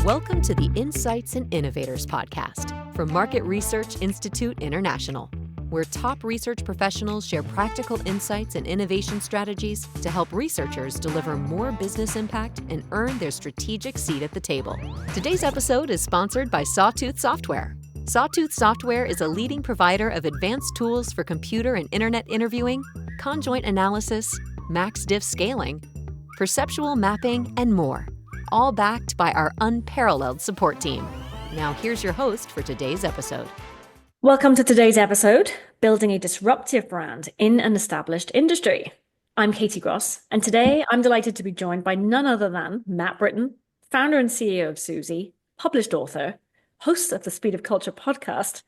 Welcome to the Insights and Innovators podcast from Market Research Institute International, where top research professionals share practical insights and innovation strategies to help researchers deliver more business impact and earn their strategic seat at the table. Today's episode is sponsored by Sawtooth Software. Sawtooth Software is a leading provider of advanced tools for computer and internet interviewing, conjoint analysis, max diff scaling, perceptual mapping, and more, all backed by our unparalleled support team. Now here's your host for today's episode. Welcome to today's episode, Building a Disruptive Brand in an Established Industry. I'm Katie Gross, and today I'm delighted to be joined by none other than Matt Britton, founder and CEO of Suzy, published author, host of the Speed of Culture podcast,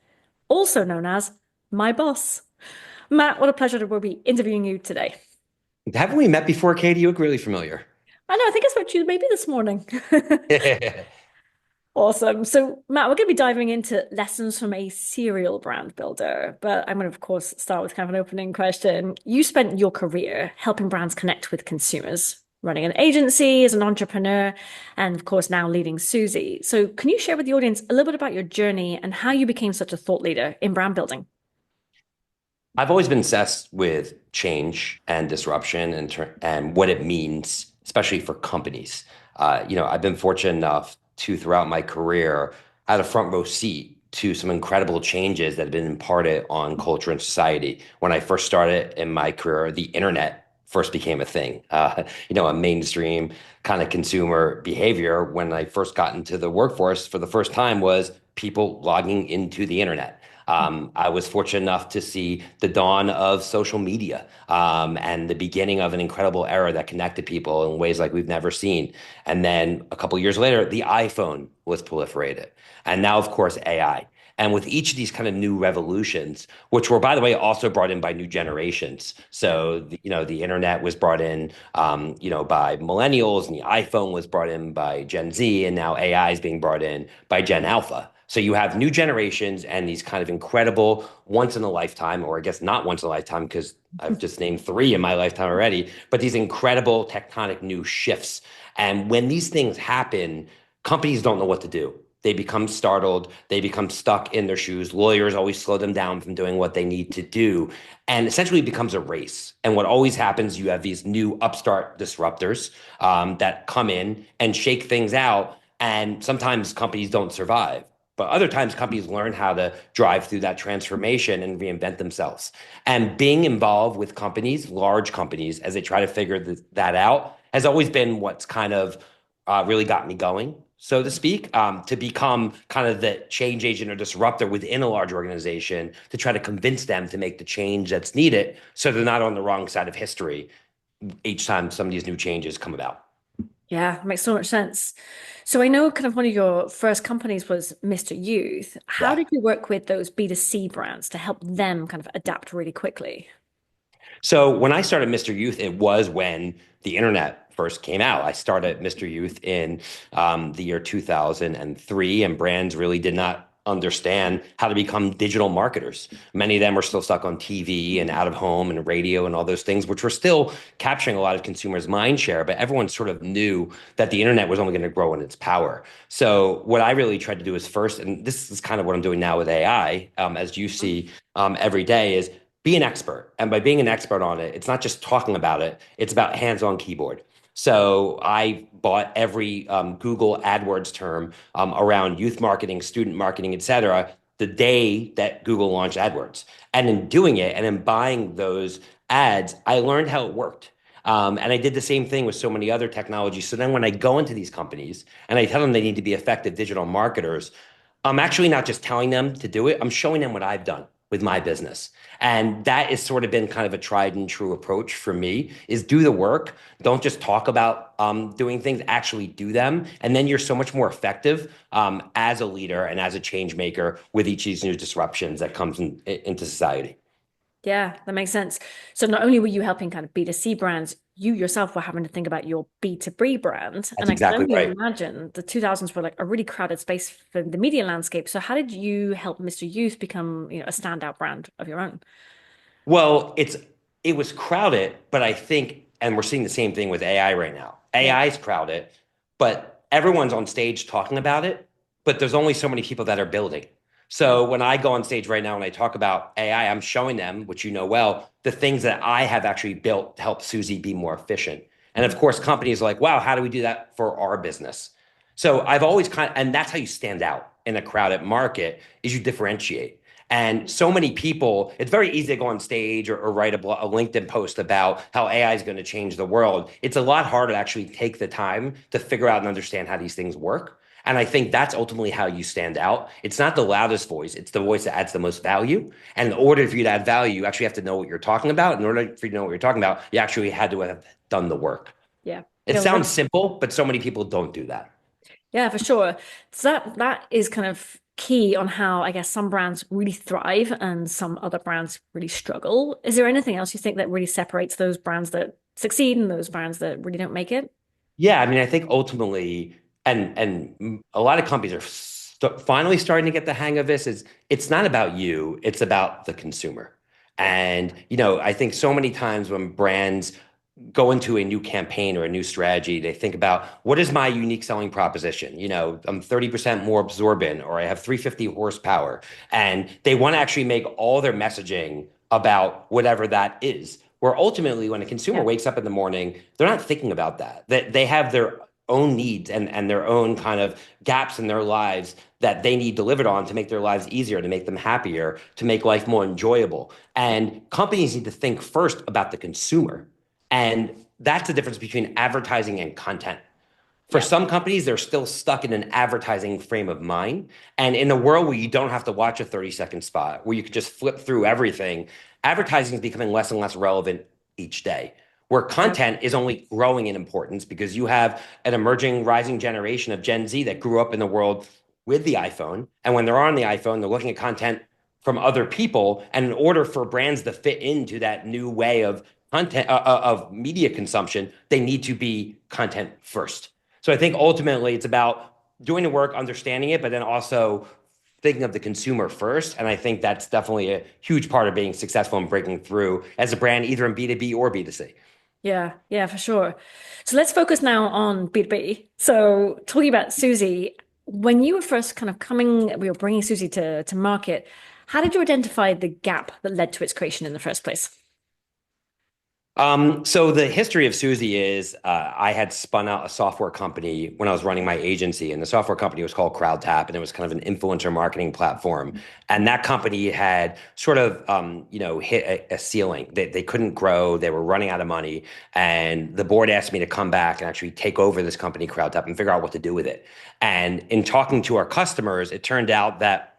also known as my boss. Matt, what a pleasure to be interviewing you today. Haven't we met before, Katie? You look really familiar. I know, I think I spoke to you maybe this morning. Awesome. So, Matt, we're going to be diving into lessons from a serial brand builder, but I'm going to, of course, start with kind of an opening question. You spent your career helping brands connect with consumers, running an agency as an entrepreneur, and of course, now leading Suzy. So can you share with the audience a little bit about your journey and how you became such a thought leader in brand building? I've always been obsessed with change and disruption and what it means, especially for companies. I've been fortunate enough to, throughout my career, had a front row seat to some incredible changes that have been imparted on culture and society. When I first started in my career, the internet first became a thing, a mainstream kind of consumer behavior when I first got into the workforce for the first time was people logging into the internet. I was fortunate enough to see the dawn of social media and the beginning of an incredible era that connected people in ways like we've never seen. And then a couple of years later, the iPhone was proliferated. And now, of course, AI. And with each of these kind of new revolutions, which were, by the way, also brought in by new generations. So, the internet was brought in, by millennials, and the iPhone was brought in by Gen Z, and now AI is being brought in by Gen Alpha. So you have new generations and these kind of incredible once in a lifetime, or I guess not once in a lifetime, because I've just named 3 in my lifetime already, but these incredible tectonic new shifts. And when these things happen, companies don't know what to do. They become startled. They become stuck in their shoes. Lawyers always slow them down from doing what they need to do. And essentially it becomes a race. And what always happens, you have these new upstart disruptors that come in and shake things out. And sometimes companies don't survive. But other times companies learn how to drive through that transformation and reinvent themselves. And being involved with companies, large companies, as they try to figure that out, has always been what's kind of really got me going, so to speak, to become kind of the change agent or disruptor within a large organization to try to convince them to make the change that's needed so they're not on the wrong side of history each time some of these new changes come about. Yeah, makes so much sense. So I know kind of one of your first companies was Mr. Youth. How did you work with those B2C brands to help them kind of adapt really quickly? So when I started Mr. Youth, it was when the internet first came out. I started Mr. Youth in the year 2003, and brands really did not understand how to become digital marketers. Many of them were still stuck on TV and out of home and radio and all those things, which were still capturing a lot of consumers' mind share, but everyone sort of knew that the internet was only going to grow in its power. So what I really tried to do is first, and this is kind of what I'm doing now with AI, as you see every day, is be an expert. And by being an expert on it, it's not just talking about it, it's about hands-on keyboard. So I bought every Google AdWords term around youth marketing, student marketing, et cetera, the day that Google launched AdWords. And in doing it and in buying those ads, I learned how it worked. And I did the same thing with so many other technologies. So then when I go into these companies and I tell them they need to be effective digital marketers, I'm actually not just telling them to do it, I'm showing them what I've done with my business. And that has sort of been kind of a tried and true approach for me, is do the work. Don't just talk about doing things, actually do them. And then you're so much more effective as a leader and as a change maker with each of these new disruptions that comes into society. Yeah, that makes sense. So not only were you helping kind of B2C brands, you yourself were having to think about your B2B brand. That's and I exactly can only right. imagine the 2000s were like a really crowded space for the media landscape. So how did you help Mr. Youth become, a standout brand of your own? Well, it was crowded, but I think, and we're seeing the same thing with AI right now. Yeah. AI is crowded, but everyone's on stage talking about it, but there's only so many people that are building. So when I go on stage right now and I talk about AI, I'm showing them, which you know well, the things that I have actually built to help Suzy be more efficient. And of course, companies are like, wow, how do we do that for our business? So I've always and that's how you stand out in a crowded market is you differentiate. And so many people, it's very easy to go on stage or write a LinkedIn post about how AI is going to change the world. It's a lot harder to actually take the time to figure out and understand how these things work. And I think that's ultimately how you stand out. It's not the loudest voice, it's the voice that adds the most value. And in order for you to add value, you actually have to know what you're talking about. In order for you to know what you're talking about, you actually had to have done the work. Yeah. It sounds simple, but so many people don't do that. Yeah, for sure. So that is kind of key on how I guess some brands really thrive and some other brands really struggle. Is there anything else you think that really separates those brands that succeed and those brands that really don't make it? Yeah, I mean, I think ultimately, a lot of companies are finally starting to get the hang of this. Is it's not about you, it's about the consumer. And I think so many times when brands go into a new campaign or a new strategy, they think about what is my unique selling proposition? I'm 30% more absorbent, or I have 350 horsepower, and they want to actually make all their messaging about whatever that is. Where ultimately, when a consumer wakes up in the morning, they're not thinking about that. That they have their own needs and their own kind of gaps in their lives that they need delivered on to make their lives easier, to make them happier, to make life more enjoyable. And companies need to think first about the consumer. And that's the difference between advertising and content. For some companies, they're still stuck in an advertising frame of mind. And in a world where you don't have to watch a 30-second spot, where you could just flip through everything, advertising is becoming less and less relevant each day. Where content is only growing in importance because you have an emerging, rising generation of Gen Z that grew up in the world with the iPhone. And when they're on the iPhone, they're looking at content from other people. And in order for brands to fit into that new way of content, of media consumption, they need to be content first. So I think ultimately it's about doing the work, understanding it, but then also thinking of the consumer first. And I think that's definitely a huge part of being successful and breaking through as a brand, either in B2B or B2C. Yeah, for sure. So let's focus now on B2B. So talking about Suzy, when you were first kind of we were bringing Suzy to market, how did you identify the gap that led to its creation in the first place? So the history of Suzy is I had spun out a software company when I was running my agency, and the software company was called CrowdTap, and it was kind of an influencer marketing platform. And that company had sort of, hit a ceiling. They couldn't grow. They were running out of money. And the board asked me to come back and actually take over this company, CrowdTap, and figure out what to do with it. And in talking to our customers, it turned out that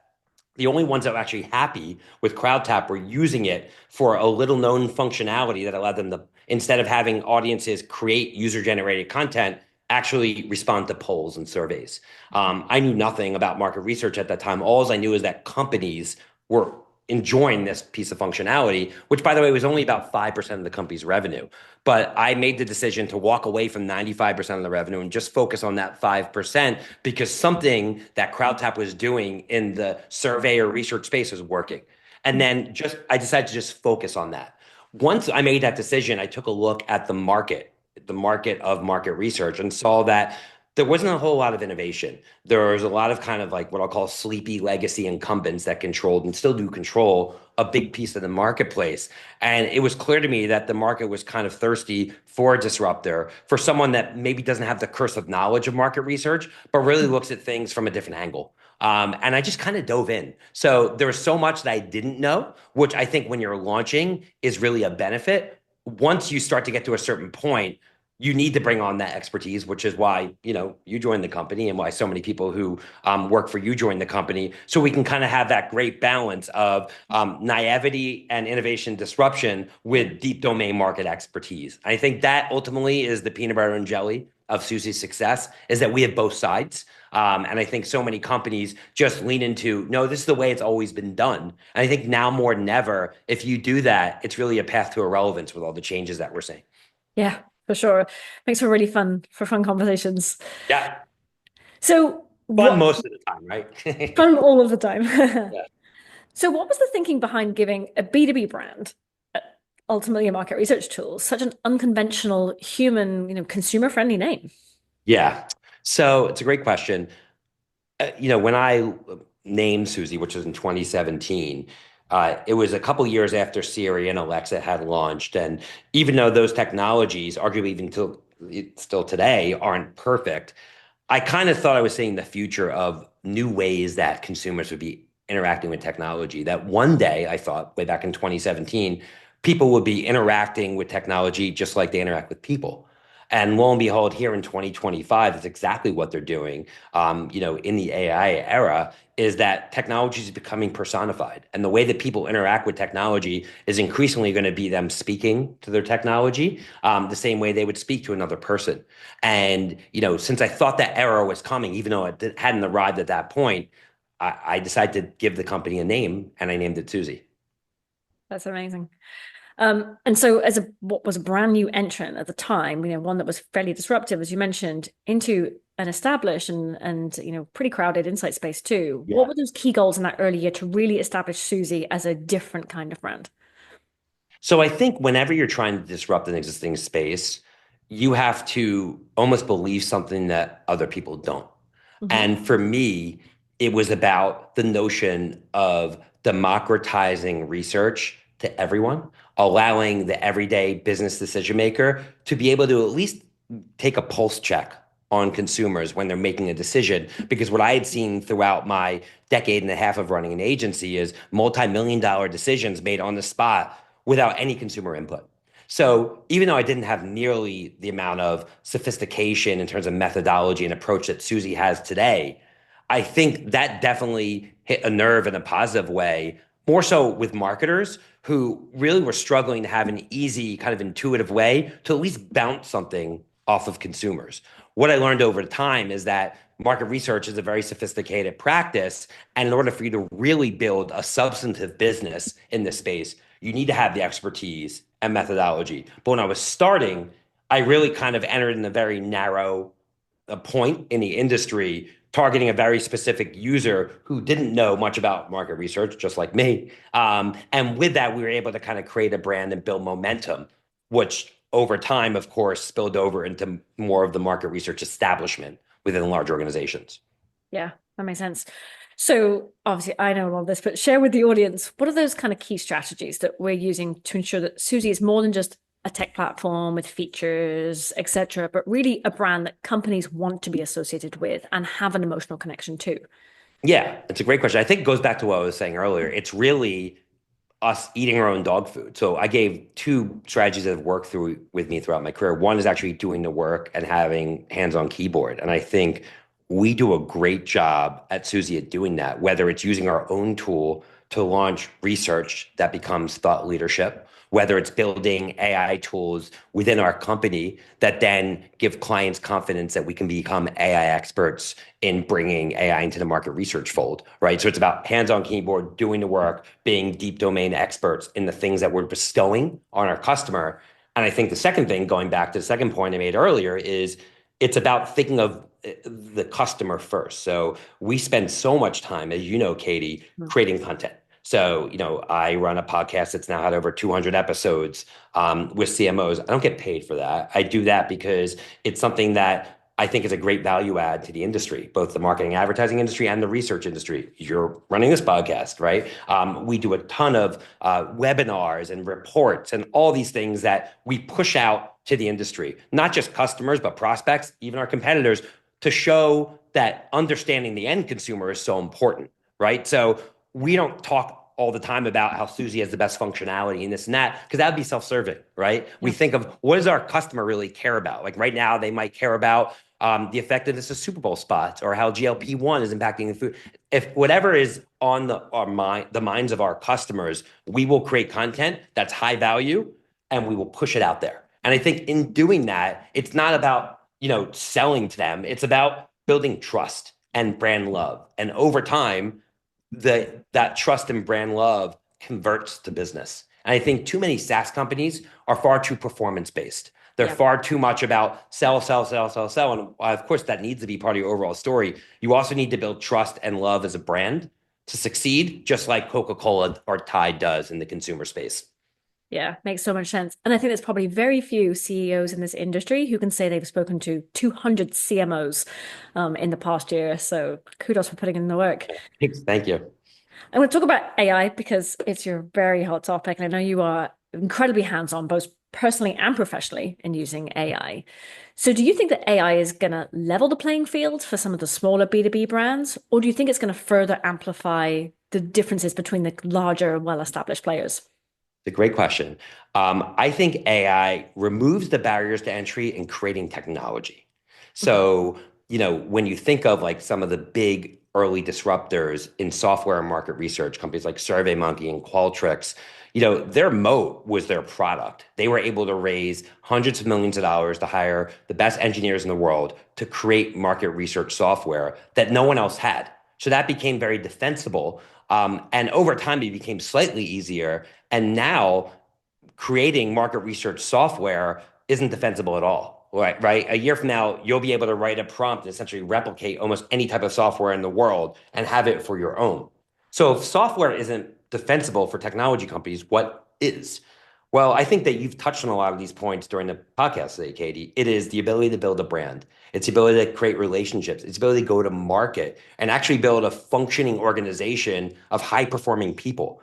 the only ones that were actually happy with CrowdTap were using it for a little known functionality that allowed them to, instead of having audiences create user generated content, actually respond to polls and surveys. I knew nothing about market research at that time. All I knew is that companies were enjoying this piece of functionality, which, by the way, was only about 5% of the company's revenue. But I made the decision to walk away from 95% of the revenue and just focus on that 5% because something that CrowdTap was doing in the survey or research space was working. And then I decided to just focus on that. Once I made that decision, I took a look at the market of market research, and saw that there wasn't a whole lot of innovation. There was a lot of kind of like what I'll call sleepy legacy incumbents that controlled and still do control a big piece of the marketplace. And it was clear to me that the market was kind of thirsty for a disruptor, for someone that maybe doesn't have the curse of knowledge of market research, but really looks at things from a different angle. And I just kind of dove in. So there was so much that I didn't know, which I think when you're launching is really a benefit. Once you start to get to a certain point, you need to bring on that expertise, which is why you joined the company and why so many people who work for you joined the company. So we can kind of have that great balance of naivety and innovation disruption with deep domain market expertise. I think that ultimately is the peanut butter and jelly of Suzy's success, is that we have both sides. And I think so many companies just lean into, no, this is the way it's always been done. And I think now more than ever, if you do that, it's really a path to irrelevance with all the changes that we're seeing. Yeah, for sure. Makes for really fun conversations. Yeah. So Fun most of the time, right? fun all of the time. Yeah. So what was the thinking behind giving a B2B brand, ultimately a market research tool, such an unconventional human, consumer friendly name? Yeah. So it's a great question. When I named Suzy, which was in 2017, it was a couple years after Siri and Alexa had launched. And even though those technologies, arguably even till still today, aren't perfect, I kind of thought I was seeing the future of new ways that consumers would be interacting with technology. That one day, I thought, way back in 2017, people would be interacting with technology just like they interact with people. And lo and behold, here in 2025, that's exactly what they're doing. In the AI era, is that technology is becoming personified, and the way that people interact with technology is increasingly going to be them speaking to their technology, the same way they would speak to another person. And since I thought that era was coming, even though it hadn't arrived at that point, I decided to give the company a name, and I named it Suzy. That's amazing. And so as what was a brand new entrant at the time, one that was fairly disruptive, as you mentioned, into an established and pretty crowded insight space too. What Yeah. were those key goals in that early year to really establish Suzy as a different kind of brand? So I think whenever you're trying to disrupt an existing space, you have to almost believe something that other people don't. Hmm. And for me, it was about the notion of democratizing research to everyone, allowing the everyday business decision maker to be able to at least take a pulse check on consumers when they're making a decision. Because what I had seen throughout my decade and a half of running an agency is multi-million dollar decisions made on the spot without any consumer input. So even though I didn't have nearly the amount of sophistication in terms of methodology and approach that Suzy has today, I think that definitely hit a nerve in a positive way, more so with marketers who really were struggling to have an easy, kind of intuitive way to at least bounce something off of consumers. What I learned over time is that market research is a very sophisticated practice. And in order for you to really build a substantive business in this space, you need to have the expertise and methodology. But when I was starting, I really kind of entered in a very narrow point in the industry, targeting a very specific user who didn't know much about market research, just like me. And with that, we were able to kind of create a brand and build momentum, which over time, of course, spilled over into more of the market research establishment within large organizations. Yeah, that makes sense. So obviously I know all this, but share with the audience, what are those kind of key strategies that we're using to ensure that Suzy is more than just a tech platform with features, etc., but really a brand that companies want to be associated with and have an emotional connection to? Yeah, it's a great question. I think it goes back to what I was saying earlier. It's really us eating our own dog food. So I gave two strategies that have worked through with me throughout my career. One is actually doing the work and having hands-on keyboard. And I think we do a great job at Suzy at doing that, whether it's using our own tool to launch research that becomes thought leadership, whether it's building AI tools within our company that then give clients confidence that we can become AI experts in bringing AI into the market research fold, right? So it's about hands-on keyboard, doing the work, being deep domain experts in the things that we're bestowing on our customer. And I think the second thing, going back to the second point I made earlier, is it's about thinking of the customer first. So we spend so much time, as you know, Katie, creating content. So, I run a podcast that's now had over 200 episodes with CMOs. I don't get paid for that. I do that because it's something that I think is a great value add to the industry, both the marketing advertising industry and the research industry. You're running this podcast, right? We do a ton of webinars and reports and all these things that we push out to the industry, not just customers, but prospects, even our competitors, to show that understanding the end consumer is so important, right? So we don't talk all the time about how Suzy has the best functionality and this and that, because that would be self-serving, right? We think of what does our customer really care about? Like right now, they might care about the effectiveness of Super Bowl spots or how GLP-1 is impacting the food. If whatever is on the minds of our customers, we will create content that's high value and we will push it out there. And I think in doing that, it's not about, selling to them. It's about building trust and brand love. And over time, that trust and brand love converts to business. And I think too many SaaS companies are far too performance based. They're far too much about sell, sell, sell, sell, sell. And of course, that needs to be part of your overall story. You also need to build trust and love as a brand to succeed, just like Coca-Cola or Tide does in the consumer space. Yeah, makes so much sense. And I think there's probably very few CEOs in this industry who can say they've spoken to 200 CMOs in the past year. So kudos for putting in the work. Thanks. Thank you. I'm going to talk about AI because it's your very hot topic. And I know you are incredibly hands-on, both personally and professionally, in using AI. So do you think that AI is going to level the playing field for some of the smaller B2B brands? Or do you think it's going to further amplify the differences between the larger, well-established players? It's a great question. I think AI removes the barriers to entry in creating technology. So, when you think of like some of the big early disruptors in software and market research, companies like SurveyMonkey and Qualtrics, their moat was their product. They were able to raise hundreds of millions of dollars to hire the best engineers in the world to create market research software that no one else had. So that became very defensible. And over time, it became slightly easier. And now creating market research software isn't defensible at all, right? A year from now, you'll be able to write a prompt and essentially replicate almost any type of software in the world and have it for your own. So if software isn't defensible for technology companies, what is? Well, I think that you've touched on a lot of these points during the podcast today, Katie. It is the ability to build a brand. It's the ability to create relationships. It's the ability to go to market and actually build a functioning organization of high-performing people.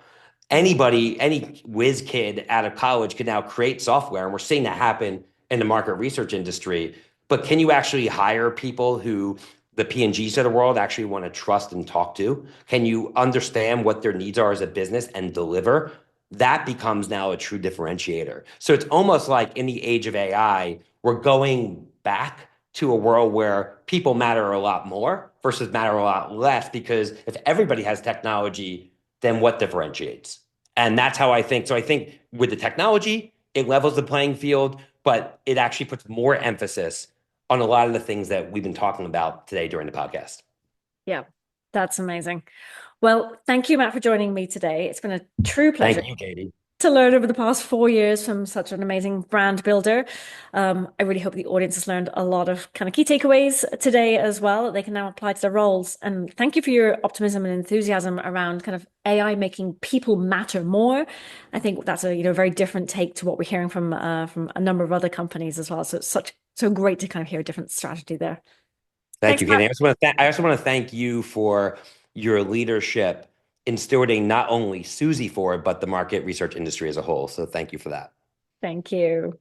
Anybody, any whiz kid out of college could now create software, and we're seeing that happen in the market research industry. But can you actually hire people who the P&Gs of the world actually want to trust and talk to? Can you understand what their needs are as a business and deliver? That becomes now a true differentiator. So it's almost like in the age of AI, we're going back to a world where people matter a lot more versus matter a lot less, because if everybody has technology, then what differentiates? And that's how I think. So I think with the technology, it levels the playing field, but it actually puts more emphasis on a lot of the things that we've been talking about today during the podcast. Yeah, that's amazing. Well, thank you, Matt, for joining me today. It's been a true pleasure Thank you, Katie. to learn over the past 4 years from such an amazing brand builder. I really hope the audience has learned a lot of kind of key takeaways today as well that they can now apply to their roles. And thank you for your optimism and enthusiasm around kind of AI making people matter more. I think that's a very different take to what we're hearing from a number of other companies as well. So it's so great to kind of hear a different strategy there. Thank Thanks, you, Matt. Katie. I also want to thank you for your leadership in stewarding not only Suzy forward, but the market research industry as a whole. So thank you for that. Thank you.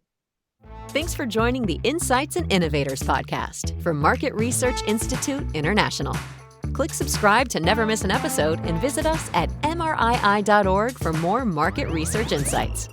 Thanks for joining the Insights and Innovators podcast from Market Research Institute International. Click subscribe to never miss an episode and visit us at mrii.org for more market research insights.